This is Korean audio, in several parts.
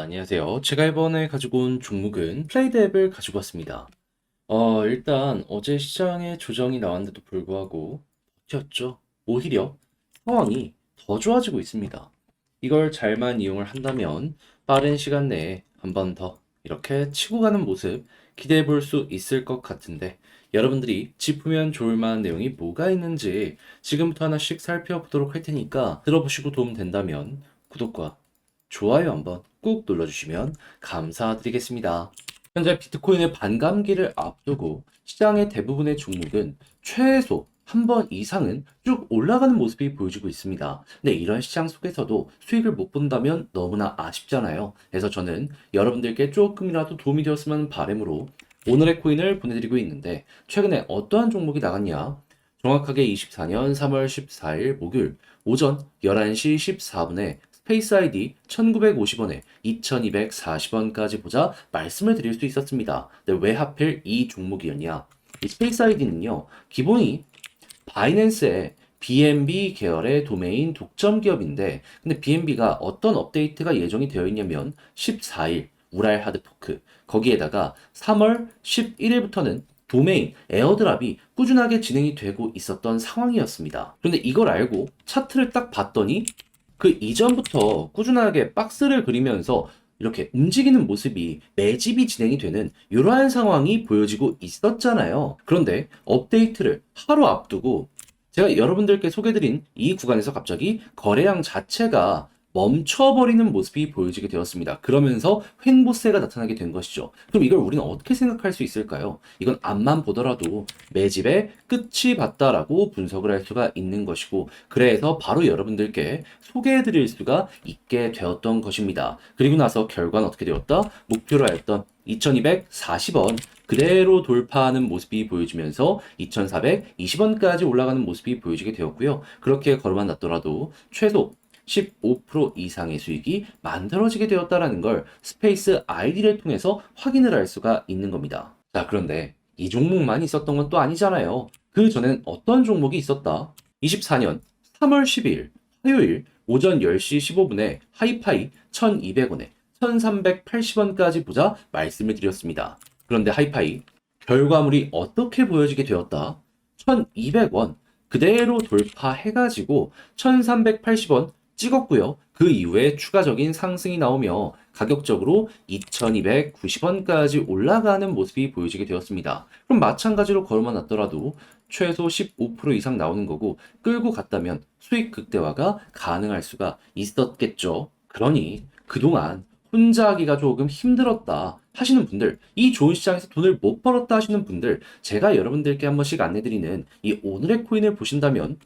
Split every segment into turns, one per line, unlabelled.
안녕하세요. 제가 이번에 가지고 온 종목은 플레이드 앱을 가지고 왔습니다. 일단 어제 시장에 조정이 나왔는데도 불구하고 버텼죠. 오히려 상황이 더 좋아지고 있습니다. 이걸 잘만 이용을 한다면 빠른 시간 내에 한 번 더 이렇게 치고 가는 모습 기대해 볼 수 있을 것 같은데 여러분들이 짚으면 좋을 만한 내용이 뭐가 있는지 지금부터 하나씩 살펴보도록 할 테니까 들어보시고 도움 된다면 구독과 좋아요 한번 꾹 눌러주시면 감사드리겠습니다. 현재 비트코인의 반감기를 앞두고 시장의 대부분의 종목은 최소 한 번 이상은 쭉 올라가는 모습이 보여지고 있습니다. 근데 이런 시장 속에서도 수익을 못 본다면 너무나 아쉽잖아요. 그래서 저는 여러분들께 조금이라도 도움이 되었으면 하는 바람으로 오늘의 코인을 보내드리고 있는데 최근에 어떠한 종목이 나갔냐? 정확하게 24년 3월 14일 목요일 오전 11시 14분에 스페이스 아이디 1950원에 2240원까지 보자 말씀을 드릴 수 있었습니다. 근데 왜 하필 이 종목이었냐? 이 스페이스 아이디는요, 기본이 바이낸스의 BNB 계열의 도메인 독점 기업인데, 근데 BNB가 어떤 업데이트가 예정이 되어 있냐면 14일 우랄 하드포크, 거기에다가 3월 11일부터는 도메인 에어드랍이 꾸준하게 진행이 되고 있었던 상황이었습니다. 그런데 이걸 알고 차트를 딱 봤더니 그 이전부터 꾸준하게 박스를 그리면서 이렇게 움직이는 모습이 매집이 진행이 되는 이러한 상황이 보여지고 있었잖아요. 그런데 업데이트를 하루 앞두고 제가 여러분들께 소개드린 이 구간에서 갑자기 거래량 자체가 멈춰버리는 모습이 보여지게 되었습니다. 그러면서 횡보세가 나타나게 된 것이죠. 그럼 이걸 우리는 어떻게 생각할 수 있을까요? 이건 앞만 보더라도 매집의 끝이 봤다라고 분석을 할 수가 있는 것이고, 그래서 바로 여러분들께 소개해드릴 수가 있게 되었던 것입니다. 그리고 나서 결과는 어떻게 되었다? 목표로 했던 2240원 그대로 돌파하는 모습이 보여지면서 2420원까지 올라가는 모습이 보여지게 되었고요. 그렇게 걸어만 놨더라도 최소 15% 이상의 수익이 만들어지게 되었다는 걸 스페이스 아이디를 통해서 확인을 할 수가 있는 겁니다. 자, 그런데 이 종목만 있었던 건 또 아니잖아요. 그 전엔 어떤 종목이 있었다? 24년 3월 12일 화요일 오전 10시 15분에 하이파이 1200원에 1380원까지 보자 말씀을 드렸습니다. 그런데 하이파이 결과물이 어떻게 보여지게 되었다? 1200원 그대로 돌파해가지고 1380원 찍었고요. 그 이후에 추가적인 상승이 나오며 가격적으로 2290원까지 올라가는 모습이 보여지게 되었습니다. 그럼 마찬가지로 걸어만 놨더라도 최소 15% 이상 나오는 거고 끌고 갔다면 수익 극대화가 가능할 수가 있었겠죠. 그러니 그동안 혼자 하기가 조금 힘들었다 하시는 분들, 이 좋은 시장에서 돈을 못 벌었다 하시는 분들, 제가 여러분들께 한 번씩 안내드리는 이 오늘의 코인을 보신다면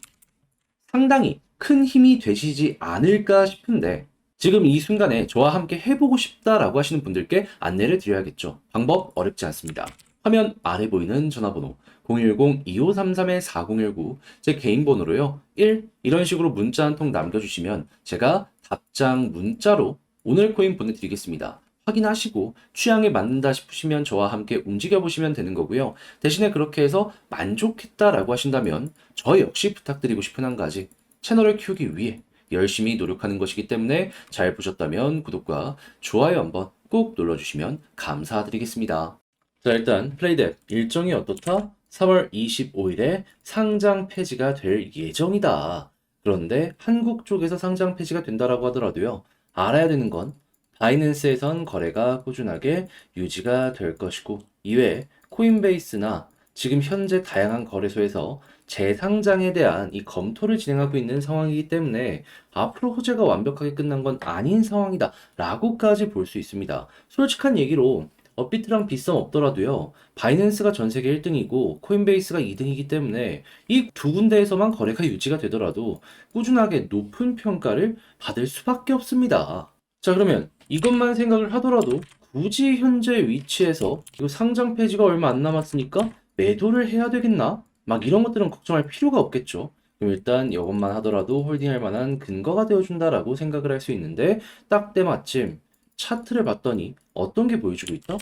상당히 큰 힘이 되시지 않을까 싶은데, 지금 이 순간에 저와 함께 해보고 싶다라고 하시는 분들께 안내를 드려야겠죠. 방법 어렵지 않습니다. 화면 아래 보이는 전화번호 010-2533-4019 제 개인 번호로요. 1. 이런 식으로 문자 한 통 남겨주시면 제가 답장 문자로 오늘 코인 보내드리겠습니다. 확인하시고 취향에 맞는다 싶으시면 저와 함께 움직여 보시면 되는 거고요. 대신에 그렇게 해서 만족했다라고 하신다면 저 역시 부탁드리고 싶은 한 가지, 채널을 키우기 위해 열심히 노력하는 것이기 때문에 잘 보셨다면 구독과 좋아요 한번 꼭 눌러주시면 감사드리겠습니다. 자, 일단 플레이드 앱 일정이 어떻다? 3월 25일에 상장 폐지가 될 예정이다. 그런데 한국 쪽에서 상장 폐지가 된다라고 하더라도요. 알아야 되는 건 바이낸스에선 거래가 꾸준하게 유지가 될 것이고, 이외에 코인베이스나 지금 현재 다양한 거래소에서 재상장에 대한 이 검토를 진행하고 있는 상황이기 때문에 앞으로 호재가 완벽하게 끝난 건 아닌 상황이다 라고까지 볼 수 있습니다. 솔직한 얘기로 업비트랑 비싸움 없더라도요, 바이낸스가 전 세계 1등이고 코인베이스가 2등이기 때문에 이 두 군데에서만 거래가 유지가 되더라도 꾸준하게 높은 평가를 받을 수밖에 없습니다. 자, 그러면 이것만 생각을 하더라도 굳이 현재 위치에서 이거 상장 폐지가 얼마 안 남았으니까 매도를 해야 되겠나? 막 이런 것들은 걱정할 필요가 없겠죠. 그럼 일단 이것만 하더라도 홀딩할 만한 근거가 되어준다라고 생각을 할 수 있는데, 딱 때마침 차트를 봤더니 어떤 게 보여주고 있다?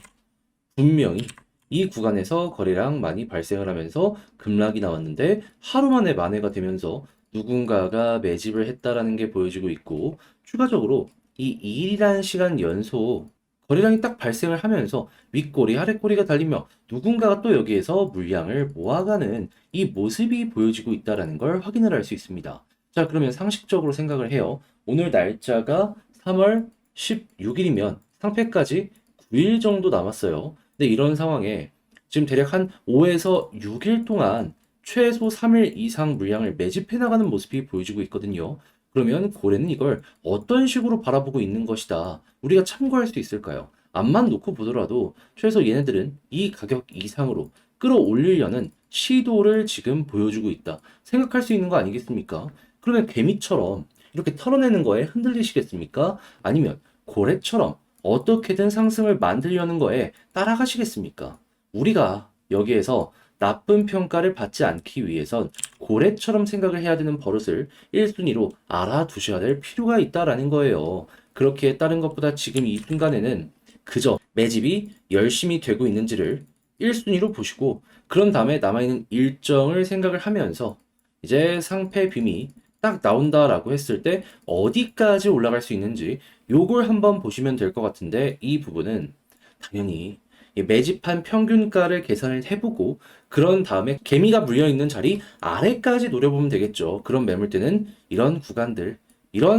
분명히 이 구간에서 거래량 많이 발생을 하면서 급락이 나왔는데 하루 만에 만회가 되면서 누군가가 매집을 했다라는 게 보여지고 있고, 추가적으로 이 2일이라는 시간 연속 거래량이 딱 발생을 하면서 윗꼬리, 아랫꼬리가 달리며 누군가가 또 여기에서 물량을 모아가는 이 모습이 보여지고 있다는 걸 확인을 할 수 있습니다. 자, 그러면 상식적으로 생각을 해요. 오늘 날짜가 3월 16일이면 상패까지 9일 정도 남았어요. 근데 이런 상황에 지금 대략 한 5에서 6일 동안 최소 3일 이상 물량을 매집해 나가는 모습이 보여지고 있거든요. 그러면 고래는 이걸 어떤 식으로 바라보고 있는 것이다. 우리가 참고할 수 있을까요? 앞만 놓고 보더라도 최소 얘네들은 이 가격 이상으로 끌어올리려는 시도를 지금 보여주고 있다. 생각할 수 있는 거 아니겠습니까? 그러면 개미처럼 이렇게 털어내는 거에 흔들리시겠습니까? 아니면 고래처럼 어떻게든 상승을 만들려는 거에 따라가시겠습니까? 우리가 여기에서 나쁜 평가를 받지 않기 위해선 고래처럼 생각을 해야 되는 버릇을 1순위로 알아두셔야 될 필요가 있다라는 거예요. 그렇게 다른 것보다 지금 이 순간에는 그저 매집이 열심히 되고 있는지를 1순위로 보시고 그런 다음에 남아있는 일정을 생각을 하면서 이제 상패 빔이 딱 나온다라고 했을 때 어디까지 올라갈 수 있는지 요걸 한번 보시면 될 것 같은데 이 부분은 당연히 이 매집한 평균가를 계산을 해보고 그런 다음에 개미가 물려있는 자리 아래까지 노려보면 되겠죠. 그런 매물대는 이런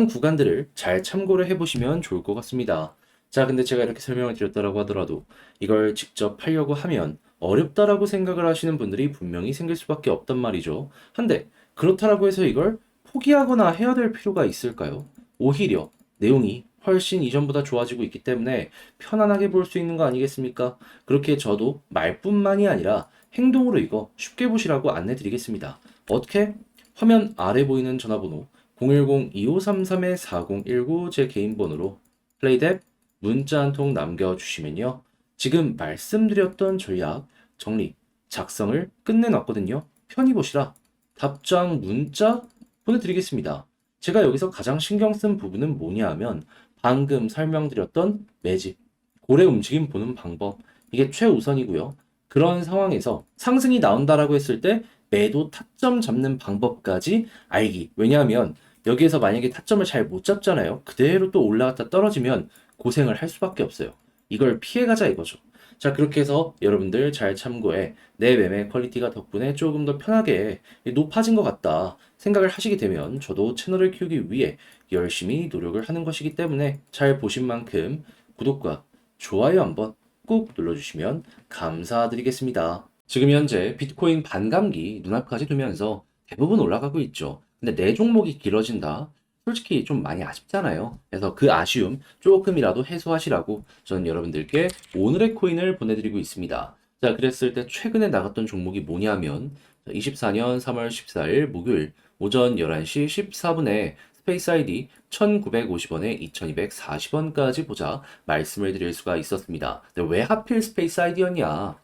구간들을 잘 참고를 해보시면 좋을 것 같습니다. 자, 근데 제가 이렇게 설명을 드렸다라고 하더라도 이걸 직접 하려고 하면 어렵다라고 생각을 하시는 분들이 분명히 생길 수밖에 없단 말이죠. 한데 그렇다라고 해서 이걸 포기하거나 해야 될 필요가 있을까요? 오히려 내용이 훨씬 이전보다 좋아지고 있기 때문에 편안하게 볼 수 있는 거 아니겠습니까? 그렇게 저도 말뿐만이 아니라 행동으로 이거 쉽게 보시라고 안내 드리겠습니다. 어떻게? 화면 아래 보이는 전화번호 010-2533-4019 제 개인 번호로 플레이뎁 문자 한 통 남겨주시면요. 지금 말씀드렸던 전략 정리, 작성을 끝내놨거든요. 편히 보시라. 답장 문자 보내드리겠습니다. 제가 여기서 가장 신경 쓴 부분은 뭐냐 하면 방금 설명드렸던 매집, 고래 움직임 보는 방법, 이게 최우선이고요. 그런 상황에서 상승이 나온다라고 했을 때 매도 타점 잡는 방법까지 알기. 왜냐하면 여기에서 만약에 타점을 잘 못 잡잖아요. 그대로 또 올라갔다 떨어지면 고생을 할 수밖에 없어요. 이걸 피해가자 이거죠. 자, 그렇게 해서 여러분들 잘 참고해. 내 매매 퀄리티가 덕분에 조금 더 편하게 높아진 것 같다 생각을 하시게 되면 저도 채널을 키우기 위해 열심히 노력을 하는 것이기 때문에 잘 보신 만큼 구독과 좋아요 한번 꼭 눌러주시면 감사드리겠습니다. 지금 현재 비트코인 반감기 눈앞까지 두면서 대부분 올라가고 있죠. 근데 내 종목이 길어진다. 솔직히 좀 많이 아쉽잖아요. 그래서 그 아쉬움 조금이라도 해소하시라고 저는 여러분들께 오늘의 코인을 보내드리고 있습니다. 자, 그랬을 때 최근에 나갔던 종목이 뭐냐면 24년 3월 14일 목요일 오전 11시 14분에 스페이스 아이디 1950원에 2240원까지 보자 말씀을 드릴 수가 있었습니다. 근데 왜 하필 스페이스 아이디였냐?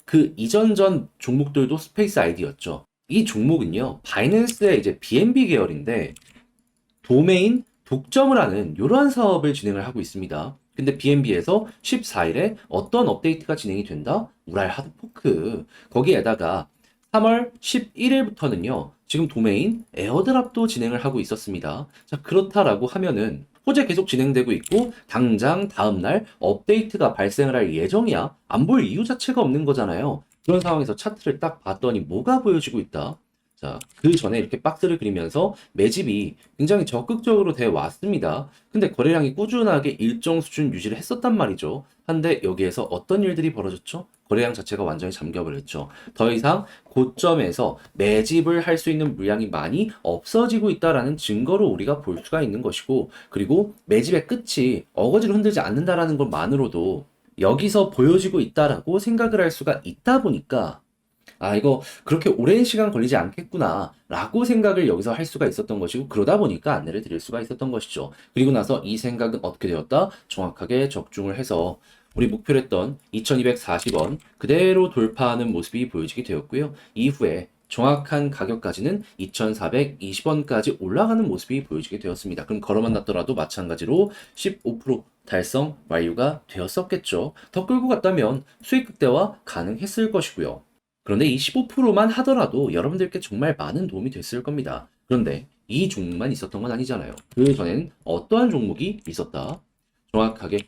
그 이전 전 종목들도 스페이스 아이디였죠. 이 종목은요, 바이낸스의 이제 BNB 계열인데 도메인 독점을 하는 이러한 사업을 진행을 하고 있습니다. 근데 BNB에서 14일에 어떤 업데이트가 진행이 된다? 우랄 하드포크. 거기에다가 3월 11일부터는요, 지금 도메인 에어드랍도 진행을 하고 있었습니다. 자, 그렇다라고 하면은 호재 계속 진행되고 있고, 당장 다음날 업데이트가 발생을 할 예정이야. 안 볼 이유 자체가 없는 거잖아요. 그런 상황에서 차트를 딱 봤더니 뭐가 보여지고 있다? 자, 그 전에 이렇게 박스를 그리면서 매집이 굉장히 적극적으로 돼 왔습니다. 근데 거래량이 꾸준하게 일정 수준 유지를 했었단 말이죠. 한데 여기에서 어떤 일들이 벌어졌죠? 거래량 자체가 완전히 잠겨버렸죠. 더 이상 고점에서 매집을 할 수 있는 물량이 많이 없어지고 있다라는 증거로 우리가 볼 수가 있는 것이고, 그리고 매집의 끝이 어거지로 흔들지 않는다라는 것만으로도 여기서 보여지고 있다라고 생각을 할 수가 있다 보니까 아, 이거 그렇게 오랜 시간 걸리지 않겠구나, 라고 생각을 여기서 할 수가 있었던 것이고, 그러다 보니까 안내를 드릴 수가 있었던 것이죠. 그리고 나서 이 생각은 어떻게 되었다? 정확하게 적중을 해서 우리 목표로 했던 2240원 그대로 돌파하는 모습이 보여지게 되었고요. 이후에 정확한 가격까지는 2420원까지 올라가는 모습이 보여지게 되었습니다. 그럼 걸어만 놨더라도 마찬가지로 15% 달성 완료가 되었었겠죠. 더 끌고 갔다면 수익 극대화 가능했을 것이고요. 그런데 이 15%만 하더라도 여러분들께 정말 많은 도움이 됐을 겁니다. 그런데 이 종목만 있었던 건 아니잖아요. 그 전엔 어떠한 종목이 있었다? 정확하게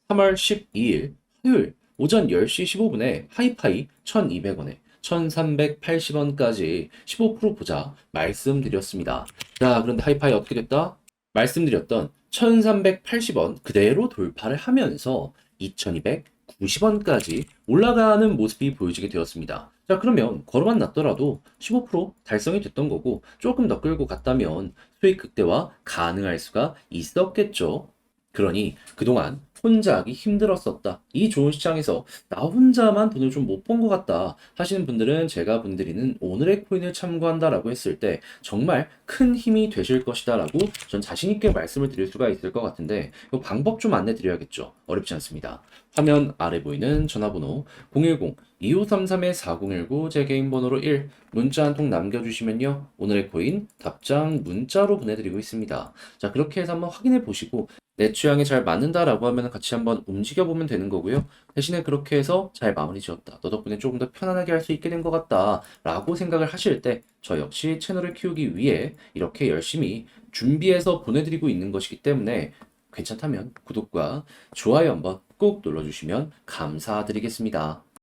3월 12일 화요일 오전 10시 15분에 하이파이 1200원에 1380원까지 15% 보자 말씀드렸습니다. 자, 그런데 하이파이 어떻게 됐다? 말씀드렸던 1380원 그대로 돌파를 하면서 2290원까지 올라가는 모습이 보여지게 되었습니다. 자, 그러면 걸어만 놨더라도 15% 달성이 됐던 거고 조금 더 끌고 갔다면 수익 극대화 가능할 수가 있었겠죠. 그러니 그동안 혼자 하기 힘들었었다. 이 좋은 시장에서 나 혼자만 돈을 좀 못 번 것 같다 하시는 분들은 제가 분들이는 오늘의 코인을 참고한다라고 했을 때 정말 큰 힘이 되실 것이다라고 전 자신 있게 말씀을 드릴 수가 있을 것 같은데 이 방법 좀 안내 드려야겠죠. 어렵지 않습니다. 화면 아래 보이는 전화번호 010-2533-4019 제 개인 번호로 1 문자 한 통 남겨주시면요. 오늘의 코인 답장 문자로 보내드리고 있습니다. 자, 그렇게 해서 한번 확인해 보시고 내 취향에 잘 맞는다라고 하면 같이 한번 움직여 보면 되는 거고요. 대신에 그렇게 해서 잘 마무리 지었다. 너 덕분에 조금 더 편안하게 할 수 있게 된 것 같다. 라고 생각을 하실 때 저 역시 채널을 키우기 위해 이렇게 열심히 준비해서 보내드리고 있는 것이기 때문에 괜찮다면 구독과 좋아요 한번 꼭 눌러주시면 감사드리겠습니다.